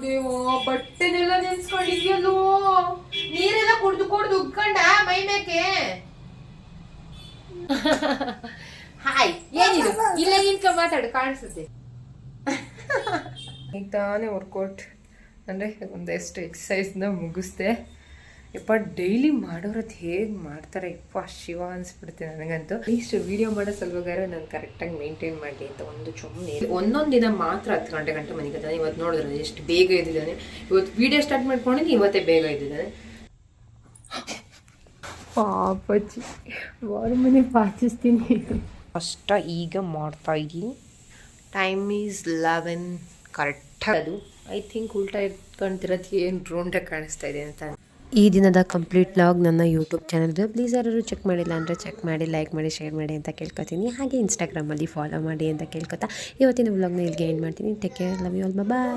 ದೇವೋ ಬಟ್ಟೆನೆಲ್ಲ ನೆನ್ಸ್ಕೊಂಡಿದ್ಯಲ್ಲೋ ನೀರೆಲ್ಲ ಕುಡ್ದು ಕುಡ್ದು ಉಗ್ಕೊಂಡ ಮೈ ಮೇಕೆ ಹಾಯ್ ಏನಿದು ಇಲ್ಲ ನಿನ್ಕ ಮಾತಾಡು ಕಾಣಿಸುತ್ತೆ ಈಗ ತಾನೇ ವರ್ಕೌಟ್ ಅಂದರೆ ಒಂದೆಷ್ಟು ಎಕ್ಸಸೈಸ್ನ ಮುಗಿಸ್ದೆ ಯಪ್ಪ ಡೈಲಿ ಮಾಡೋರದ್ದು ಹೇಗೆ ಮಾಡ್ತಾರೆ ಯಪ್ಪ ಶಿವ ಅನಿಸ್ಬಿಡುತ್ತೆ ನನಗಂತೂ ಇಷ್ಟು ವೀಡಿಯೋ ಮಾಡೋ ಸಲುವಾಗಾರ ನಾನು ಕರೆಕ್ಟಾಗಿ ಮೇಂಟೈನ್ ಮಾಡಿ ಅಂತ ಒಂದು ಚೊಮ್ಮೆ ಒಂದೊಂದು ದಿನ ಮಾತ್ರ 10 ಗಂಟೆ ಮನೆಗಿದ್ದಾನೆ ಇವತ್ತು ನೋಡಿದ್ರೆ ಎಷ್ಟು ಬೇಗ ಇದ್ದಿದ್ದಾನೆ ಇವತ್ತು ವೀಡಿಯೋ ಸ್ಟಾರ್ಟ್ ಮಾಡ್ಕೊಂಡಿದ್ದು ಇವತ್ತೇ ಬೇಗ ಇದ್ದಿದ್ದಾನೆ ಪಾಪಚ್ಚಿ ವಾರ ಮನೆ ಪಾಚಿಸ್ತೀನಿ ಫಸ್ಟ್ ಈಗ ಮಾಡ್ತಾ ಇದ್ದೀನಿ ಟೈಮ್ ಈಸ್ 11 ಕರೆಕ್ಟ್ ಅದು ಐ ಥಿಂಕ್ ಉಲ್ಟಾ ಇಟ್ಕೊಂತಿರೋದು ಏನು ಡ್ರೋನ್ಟಾಗಿ ಕಾಣಿಸ್ತಾ ಇದೆ ಅಂತ ಈ ದಿನದ ಕಂಪ್ಲೀಟ್ ವ್ಲಾಗ್ ನನ್ನ ಯೂಟ್ಯೂಬ್ ಚಾನಲ್ ಇದೆ ಪ್ಲೀಸ್ ಯಾರು ಚೆಕ್ ಮಾಡಿಲ್ಲ ಅಂದರೆ ಚೆಕ್ ಮಾಡಿ ಲೈಕ್ ಮಾಡಿ ಶೇರ್ ಮಾಡಿ ಅಂತ ಕೇಳ್ಕೊತೀನಿ ಹಾಗೆ ಇನ್ಸ್ಟಾಗ್ರಾಮಲ್ಲಿ ಫಾಲೋ ಮಾಡಿ ಅಂತ ಕೇಳ್ಕೊತಾ ಇವತ್ತಿನ ವ್ಲಾಗ್ನ ಇಲ್ಲಿಗೆ ಎಂಡ್ ಮಾಡ್ತೀನಿ take care love you all bye